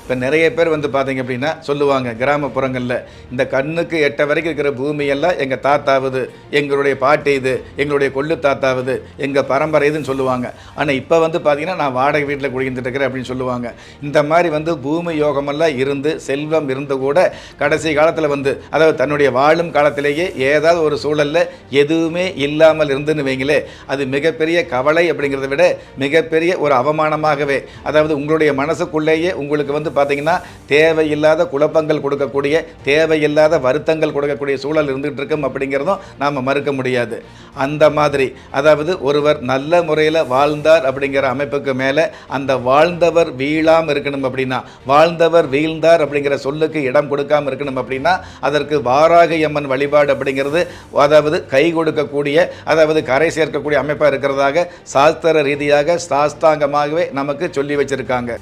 இப்போ நிறைய பேர் வந்து பார்த்தீங்க அப்படின்னா சொல்லுவாங்க, கிராமப்புறங்களில் இந்த கண்ணுக்கு எட்ட வரைக்கும் இருக்கிற பூமியெல்லாம் எங்கள் தாத்தாவுது, எங்களுடைய பாட்டி இது, எங்களுடைய கொள்ளு தாத்தாவுது, எங்கள் பரம்பரை இதுன்னு சொல்லுவாங்க. ஆனால் இப்போ வந்து பார்த்தீங்கன்னா நான் வாடகை வீட்டில் குடியிருந்துட்டு இருக்கிறேன் அப்படின்னு சொல்லுவாங்க. இந்த மாதிரி வந்து பூமி யோகமெல்லாம் இருந்து செல்வம் இருந்து கூட கடைசி காலத்தில் வந்து அதாவது தன்னுடைய வாழும் காலத்திலேயே ஏதாவது ஒரு சூழலில் எதுவுமே இல்லாமல் இருந்துன்னு வைங்களே, அது மிகப்பெரிய கவலை அப்படிங்கிறத விட மிகப்பெரிய ஒரு அவமானமாகவே, அதாவது உங்களுடைய மனசுக்குள்ளேயே உங்களுக்கு வந்து பார்த்தீங்கன்னா தேவையில்லாத குழப்பங்கள் கொடுக்கக்கூடிய, தேவையில்லாத வருத்தங்கள் கொடுக்கக்கூடிய சூழல் இருந்துகிட்டு இருக்கும் அப்படிங்கிறதும் நாம் மறுக்க முடியாது. அந்த மாதிரி அதாவது ஒருவர் நல்ல முறையில் வாழ்ந்தார் அப்படிங்கிற அமைப்புக்கு மேலே அந்த வாழ்ந்தவர் வீழாமல் இருக்கணும் அப்படின்னா, வாழ்ந்தவர் வீழ்ந்தார் அப்படிங்கிற சொல்லுக்கு இடம் கொடுக்காமல் இருக்கணும் அப்படின்னா அதற்கு வாராகி அம்மன் வழிபாடு அப்படிங்கிறது அதாவது கை கொடுக்கக்கூடிய, அதாவது கரை சேர்க்கக்கூடிய அமைப்பாக இருக்கிறதாக சாஸ்திர ரீதியாக சாஸ்தாங்கமாகவே நமக்கு சொல்லி வச்சிருக்காங்க.